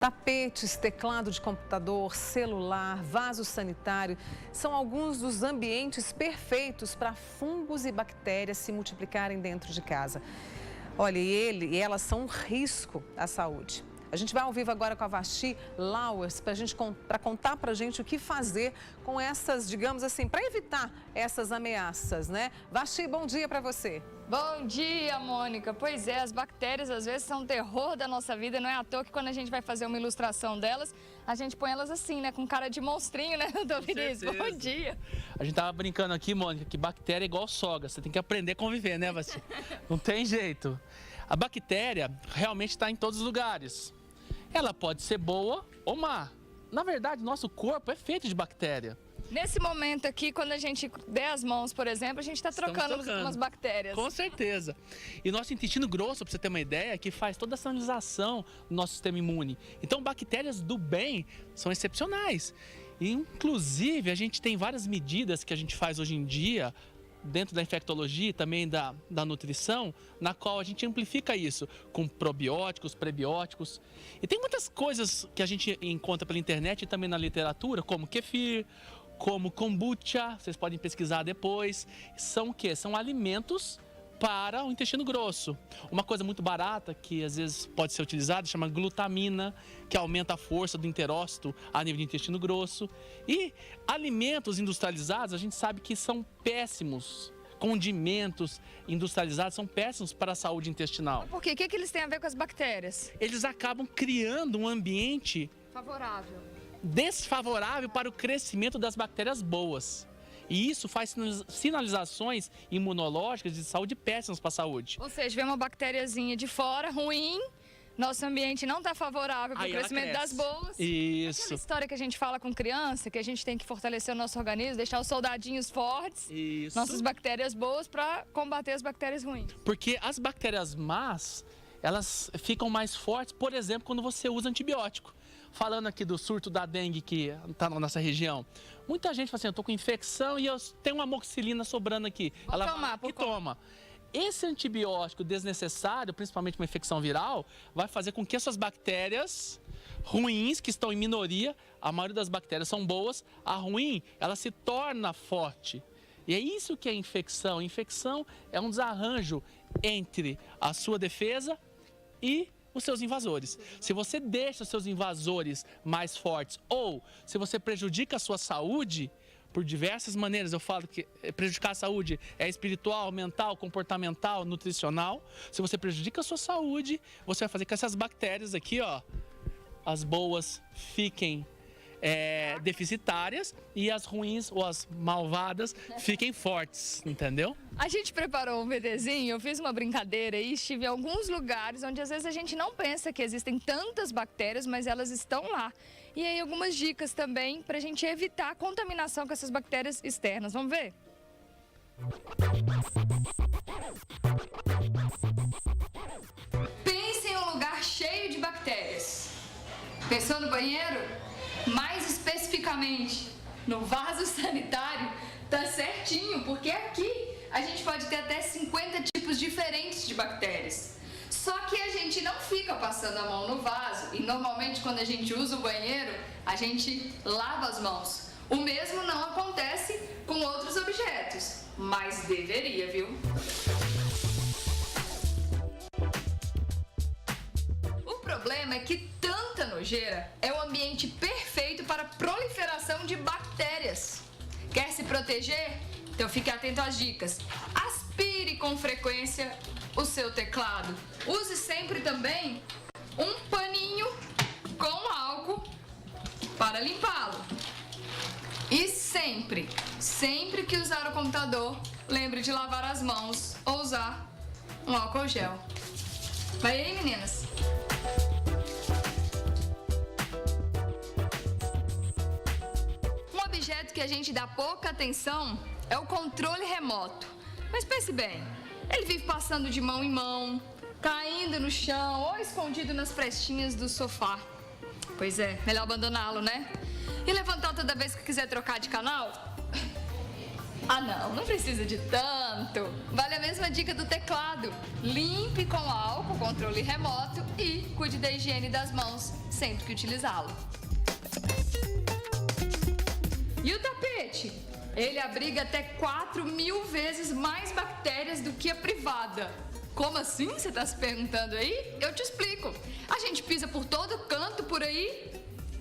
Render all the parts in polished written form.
Tapetes, teclado de computador, celular, vaso sanitário são alguns dos ambientes perfeitos para fungos e bactérias se multiplicarem dentro de casa. Olha, e elas são um risco à saúde. A gente vai ao vivo agora com a Vasti Lauers para contar para a gente o que fazer com essas, digamos assim, para evitar essas ameaças, né? Vasti, bom dia para você. Bom dia, Mônica. Pois é, as bactérias às vezes são o terror da nossa vida. Não é à toa que quando a gente vai fazer uma ilustração delas, a gente põe elas assim, né? Com cara de monstrinho, né, doutor Vinícius? Bom dia. A gente tava brincando aqui, Mônica, que bactéria é igual sogra. Você tem que aprender a conviver, né, Vasti? Não tem jeito. A bactéria realmente está em todos os lugares. Ela pode ser boa ou má. Na verdade, nosso corpo é feito de bactéria. Nesse momento aqui, quando a gente der as mãos, por exemplo, a gente está trocando umas bactérias. Com certeza. E nosso intestino grosso, para você ter uma ideia, que faz toda a sinalização do nosso sistema imune. Então, bactérias do bem são excepcionais. E, inclusive, a gente tem várias medidas que a gente faz hoje em dia, dentro da infectologia e também da nutrição, na qual a gente amplifica isso com probióticos, prebióticos. E tem muitas coisas que a gente encontra pela internet e também na literatura, como kefir, como kombucha, vocês podem pesquisar depois. São o quê? São alimentos para o intestino grosso. Uma coisa muito barata que às vezes pode ser utilizada chama glutamina, que aumenta a força do enterócito a nível do intestino grosso. E alimentos industrializados a gente sabe que são péssimos. Condimentos industrializados são péssimos para a saúde intestinal. Por quê? O que eles têm a ver com as bactérias? Eles acabam criando um ambiente desfavorável para o crescimento das bactérias boas. E isso faz sinalizações imunológicas de saúde péssimas para a saúde. Ou seja, vem uma bactériazinha de fora, ruim, nosso ambiente não está favorável para o crescimento das boas. Isso. Aquela história que a gente fala com criança, que a gente tem que fortalecer o nosso organismo, deixar os soldadinhos fortes, isso, nossas bactérias boas, para combater as bactérias ruins. Porque as bactérias más, elas ficam mais fortes, por exemplo, quando você usa antibiótico. Falando aqui do surto da dengue que está na nossa região. Muita gente fala assim, eu estou com infecção e eu tenho uma amoxicilina sobrando aqui. Ela tomar, toma. Esse antibiótico desnecessário, principalmente uma infecção viral, vai fazer com que essas bactérias ruins, que estão em minoria, a maioria das bactérias são boas, a ruim, ela se torna forte. E é isso que é infecção. Infecção é um desarranjo entre a sua defesa e os seus invasores. Se você deixa os seus invasores mais fortes ou se você prejudica a sua saúde, por diversas maneiras, eu falo que prejudicar a saúde é espiritual, mental, comportamental, nutricional. Se você prejudica a sua saúde, você vai fazer com que essas bactérias aqui, ó, as boas fiquem deficitárias e as ruins ou as malvadas fiquem fortes, entendeu? A gente preparou um VTzinho, eu fiz uma brincadeira e estive em alguns lugares onde às vezes a gente não pensa que existem tantas bactérias, mas elas estão lá. E aí algumas dicas também para a gente evitar a contaminação com essas bactérias externas. Vamos ver? Pense em um lugar cheio de bactérias. Pensou no banheiro? Mais especificamente, no vaso sanitário, tá certinho, porque aqui a gente pode ter até 50 tipos diferentes de bactérias. Só que a gente não fica passando a mão no vaso e normalmente quando a gente usa o banheiro, a gente lava as mãos. O mesmo não acontece com outros objetos, mas deveria, viu? O problema é que tanta nojeira é o ambiente perfeito para a proliferação de bactérias. Quer se proteger? Então fique atento às dicas. Aspire com frequência o seu teclado. Use sempre também um paninho com álcool para limpá-lo. E sempre que usar o computador, lembre de lavar as mãos ou usar um álcool gel. Vai aí, meninas! Um objeto que a gente dá pouca atenção é o controle remoto. Mas pense bem, ele vive passando de mão em mão, caindo no chão ou escondido nas frestinhas do sofá. Pois é, melhor abandoná-lo, né? E levantar toda vez que quiser trocar de canal? Ah não precisa de tanto. Vale a mesma dica do teclado. Limpe com álcool, controle remoto e cuide da higiene das mãos sempre que utilizá-lo. E o tapete? Ele abriga até 4.000 vezes mais bactérias do que a privada. Como assim? Você está se perguntando aí? Eu te explico. A gente pisa por todo canto por aí,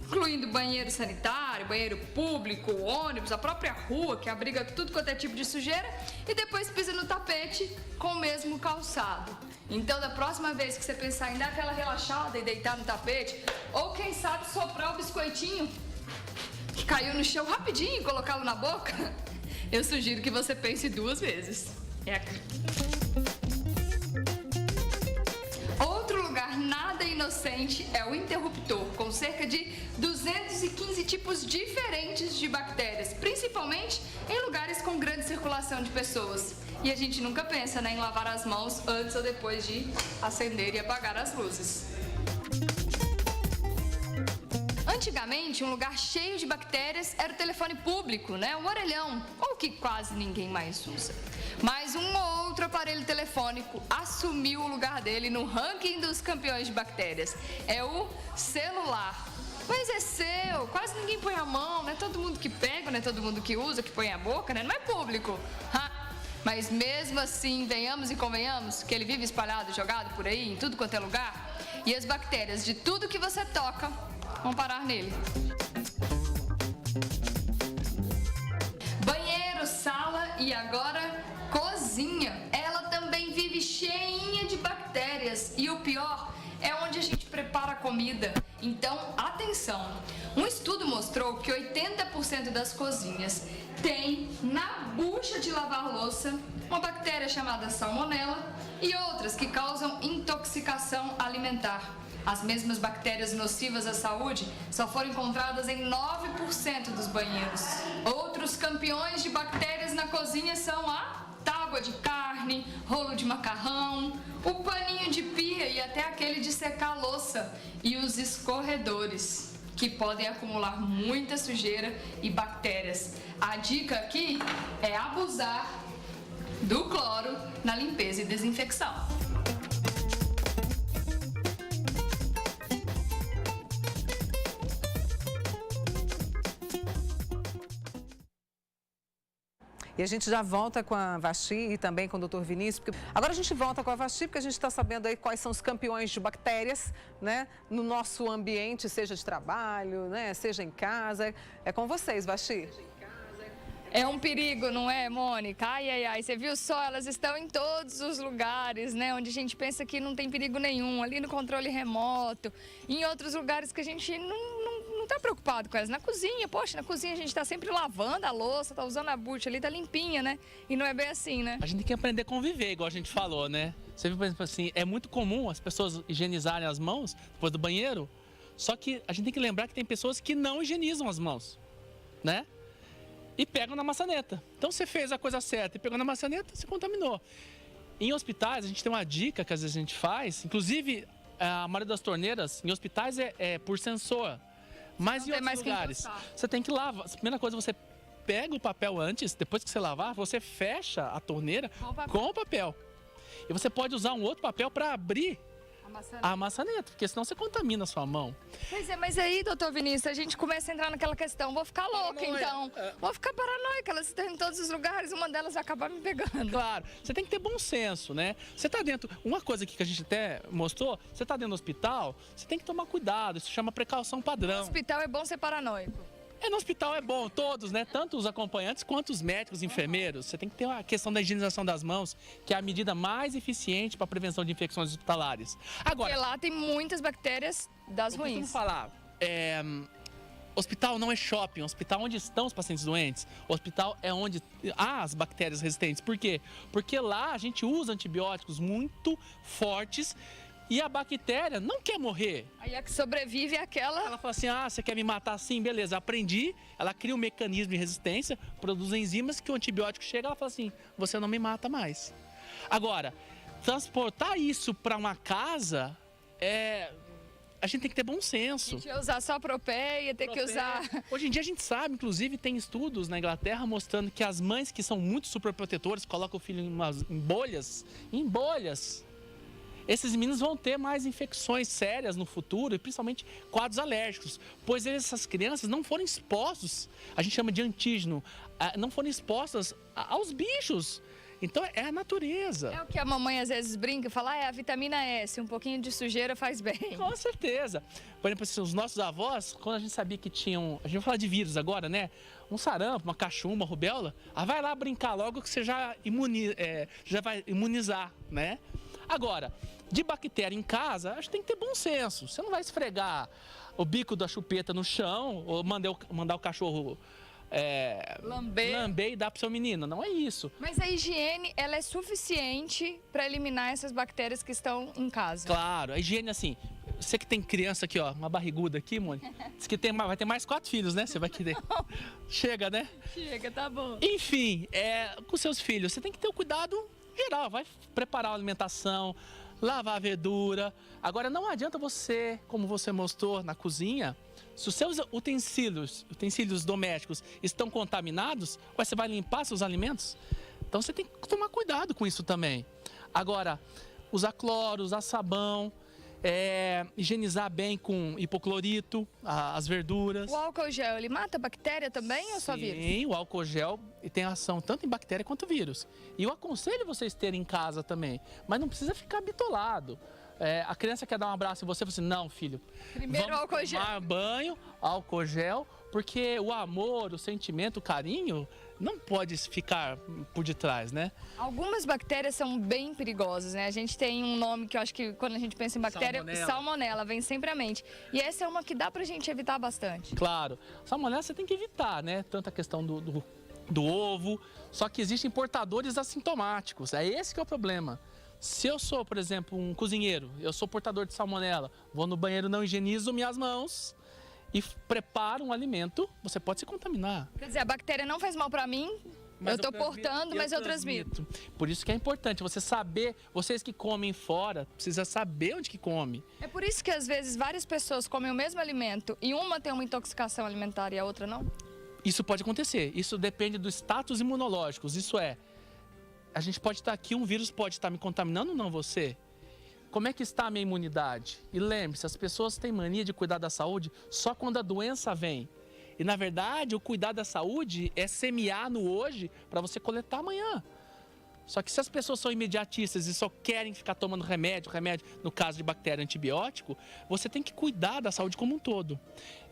incluindo banheiro sanitário, banheiro público, ônibus, a própria rua, que abriga tudo quanto é tipo de sujeira, e depois pisa no tapete com o mesmo calçado. Então, da próxima vez que você pensar em dar aquela relaxada e deitar no tapete, ou quem sabe soprar o biscoitinho que caiu no chão rapidinho e colocá-lo na boca, eu sugiro que você pense 2 vezes. É aqui. Outro lugar nada inocente é o interruptor, com cerca de 215 tipos diferentes de bactérias, principalmente em lugares com grande circulação de pessoas. E a gente nunca pensa, né, em lavar as mãos antes ou depois de acender e apagar as luzes. Antigamente, um lugar cheio de bactérias era o telefone público, né? O orelhão, ou que quase ninguém mais usa. Mas um ou outro aparelho telefônico assumiu o lugar dele no ranking dos campeões de bactérias. É o celular. Mas é seu, quase ninguém põe a mão, não é todo mundo que pega, não é todo mundo que usa, que põe a boca, né? Não é público. Mas mesmo assim, venhamos e convenhamos que ele vive espalhado, jogado por aí, em tudo quanto é lugar. E as bactérias de tudo que você toca vão parar nele. Banheiro, sala e agora cozinha. Ela também vive cheinha de bactérias. E o pior é onde a gente prepara a comida. Então, atenção! Um estudo mostrou que 80% das cozinhas tem na bucha de lavar louça uma bactéria chamada salmonela e outras que causam intoxicação alimentar. As mesmas bactérias nocivas à saúde só foram encontradas em 9% dos banheiros. Outros campeões de bactérias na cozinha são a tábua de carne, rolo de macarrão, o paninho de pia e até aquele de secar a louça e os escorredores, que podem acumular muita sujeira e bactérias. A dica aqui é abusar do cloro na limpeza e desinfecção. E a gente já volta com a Vasti e também com o Dr. Vinícius. Agora a gente volta com a Vasti, porque a gente está sabendo aí quais são os campeões de bactérias, né, no nosso ambiente, seja de trabalho, né, seja em casa. É com vocês, Vasti. É um perigo, não é, Mônica? Ai, ai, ai, você viu só? Elas estão em todos os lugares, né? Onde a gente pensa que não tem perigo nenhum, ali no controle remoto, em outros lugares que a gente não tá preocupado com elas. Na cozinha, poxa, na cozinha a gente tá sempre lavando a louça, tá usando a bucha ali, tá limpinha, né? E não é bem assim, né? A gente tem que aprender a conviver, igual a gente falou, né? Você viu, por exemplo, assim, é muito comum as pessoas higienizarem as mãos depois do banheiro, só que a gente tem que lembrar que tem pessoas que não higienizam as mãos, né? E pegam na maçaneta. Então você fez a coisa certa e pegou na maçaneta, se contaminou. Em hospitais, a gente tem uma dica que às vezes a gente faz, inclusive a maioria das torneiras em hospitais é por sensor. Mas em outros lugares, você tem que lavar. A primeira coisa, você pega o papel antes, depois que você lavar, você fecha a torneira com o papel. E você pode usar um outro papel para abrir a maçaneta, porque senão você contamina a sua mão. Pois é, mas aí, doutor Vinícius, a gente começa a entrar naquela questão, vou ficar louca então, vou ficar paranoica, elas estão em todos os lugares, uma delas vai acabar me pegando. Claro, você tem que ter bom senso, né? Você tá dentro, uma coisa aqui que a gente até mostrou, você tá dentro do hospital, você tem que tomar cuidado, isso chama precaução padrão. No hospital é bom ser paranoico. No hospital é bom, todos, né? Tanto os acompanhantes quanto os médicos, enfermeiros. Você tem que ter a questão da higienização das mãos, que é a medida mais eficiente para a prevenção de infecções hospitalares. Agora, porque lá tem muitas bactérias das ruins. Vamos falar, hospital não é shopping, hospital onde estão os pacientes doentes. Hospital é onde há as bactérias resistentes. Por quê? Porque lá a gente usa antibióticos muito fortes. E a bactéria não quer morrer. Aí a que sobrevive é aquela... Ela fala assim, você quer me matar assim? Beleza, aprendi. Ela cria um mecanismo de resistência, produz enzimas que o antibiótico chega, ela fala assim, você não me mata mais. Agora, transportar isso para uma casa a gente tem que ter bom senso. A gente ia usar só Propé, ia ter que usar... Hoje em dia a gente sabe, inclusive tem estudos na Inglaterra mostrando que as mães que são muito superprotetoras, colocam o filho em bolhas, esses meninos vão ter mais infecções sérias no futuro e principalmente quadros alérgicos, pois essas crianças não foram expostos, a gente chama de antígeno, não foram expostas aos bichos. Então é a natureza. É o que a mamãe às vezes brinca e fala, é a vitamina S, um pouquinho de sujeira faz bem. Com certeza. Por exemplo, assim, os nossos avós, quando a gente sabia que tinham, a gente vai falar de vírus agora, né? Um sarampo, uma cachumba, uma rubéola, vai lá brincar logo que você já vai imunizar, né? Agora, de bactéria em casa, acho que tem que ter bom senso. Você não vai esfregar o bico da chupeta no chão ou mandar o cachorro lamber e dar pro seu menino. Não é isso. Mas a higiene, ela é suficiente para eliminar essas bactérias que estão em casa? Claro, a higiene assim... Você que tem criança aqui, ó, uma barriguda aqui, Mônica, diz que vai ter mais 4 filhos, né? Você vai querer. Chega, né? Chega, tá bom. Enfim, com seus filhos, você tem que ter o cuidado geral. Vai preparar a alimentação, lavar a verdura. Agora, não adianta você, como você mostrou na cozinha, se os seus utensílios domésticos estão contaminados, você vai limpar seus alimentos? Então, você tem que tomar cuidado com isso também. Agora, usar cloro, usar sabão. Higienizar bem com hipoclorito as verduras. O álcool gel, ele mata bactéria também ou só vírus? Sim, o álcool gel tem ação tanto em bactéria quanto vírus. E eu aconselho vocês terem em casa também, mas não precisa ficar bitolado. A criança quer dar um abraço em você, você não, filho. Primeiro vamos álcool gel. Tomar banho, álcool gel, porque o amor, o sentimento, o carinho não pode ficar por detrás, né? Algumas bactérias são bem perigosas, né? A gente tem um nome que eu acho que quando a gente pensa em bactéria, salmonela vem sempre à mente. E essa é uma que dá pra gente evitar bastante. Claro. Salmonela você tem que evitar, né? Tanto a questão do ovo, só que existem portadores assintomáticos. É esse que é o problema. Se eu sou, por exemplo, um cozinheiro, eu sou portador de salmonela, vou no banheiro, não higienizo minhas mãos e preparo um alimento, você pode se contaminar. Quer dizer, a bactéria não faz mal pra mim, eu tô portando, mas eu transmito. Por isso que é importante você saber, vocês que comem fora, precisa saber onde que come. É por isso que às vezes várias pessoas comem o mesmo alimento e uma tem uma intoxicação alimentar e a outra não? Isso pode acontecer, isso depende dos status imunológicos, isso a gente pode estar aqui, um vírus pode estar me contaminando ou não você? Como é que está a minha imunidade? E lembre-se, as pessoas têm mania de cuidar da saúde só quando a doença vem. E na verdade, o cuidar da saúde é semear no hoje para você coletar amanhã. Só que se as pessoas são imediatistas e só querem ficar tomando remédio, no caso de bactéria, antibiótico, você tem que cuidar da saúde como um todo.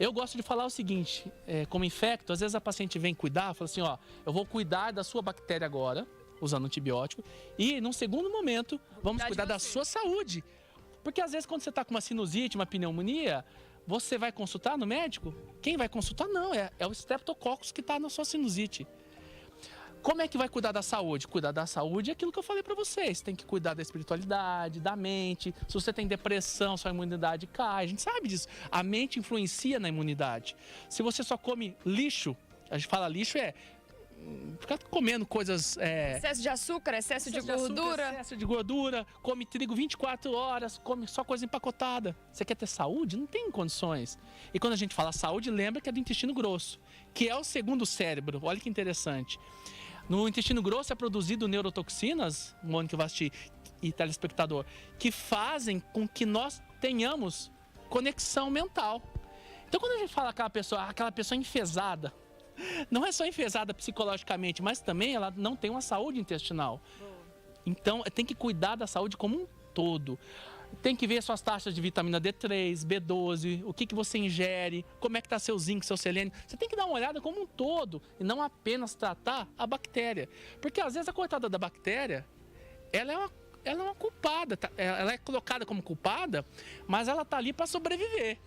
Eu gosto de falar o seguinte, como infecto, às vezes a paciente vem cuidar, fala assim, ó, eu vou cuidar da sua bactéria agora, usando antibiótico, e num segundo momento, vamos cuidar da sua saúde. Porque às vezes quando você está com uma sinusite, uma pneumonia, você vai consultar no médico? Quem vai consultar? Não, é o Streptococcus que está na sua sinusite. Como é que vai cuidar da saúde? Cuidar da saúde é aquilo que eu falei para vocês. Tem que cuidar da espiritualidade, da mente. Se você tem depressão, sua imunidade cai. A gente sabe disso. A mente influencia na imunidade. Se você só come lixo, a gente fala lixo ficar comendo coisas... Excesso de açúcar, excesso de gordura. Excesso de gordura, come trigo 24 horas, come só coisa empacotada. Você quer ter saúde? Não tem condições. E quando a gente fala saúde, lembra que é do intestino grosso, que é o segundo cérebro. Olha que interessante. No intestino grosso é produzido neurotoxinas, Mônica Vasti e telespectador, que fazem com que nós tenhamos conexão mental. Então quando a gente fala aquela pessoa enfesada, não é só enfesada psicologicamente, mas também ela não tem uma saúde intestinal. Então tem que cuidar da saúde como um todo. Tem que ver suas taxas de vitamina D3, B12, o que você ingere, como é que está seu zinco, seu selênio. Você tem que dar uma olhada como um todo e não apenas tratar a bactéria. Porque às vezes a coitada da bactéria, ela é uma culpada, ela é colocada como culpada, mas ela está ali para sobreviver.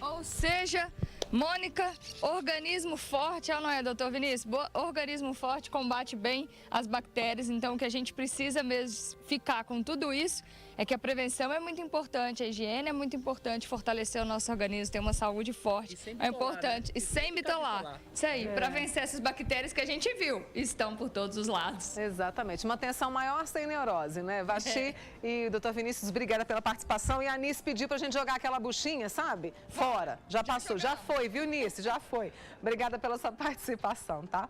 Ou seja, Mônica, organismo forte, não é, doutor Vinícius? Organismo forte combate bem as bactérias, então o que a gente precisa mesmo ficar com tudo isso é que a prevenção é muito importante, a higiene é muito importante, fortalecer o nosso organismo, ter uma saúde forte é importante. E sem bitolar. Isso aí, para vencer essas bactérias que a gente viu, estão por todos os lados. Exatamente. Uma atenção maior sem neurose, né? Vasti e doutor Vinícius, obrigada pela participação. E a Nice pediu pra gente jogar aquela buchinha, sabe? Fora. Já passou. Já foi, viu, Nice? Já foi. Obrigada pela sua participação, tá?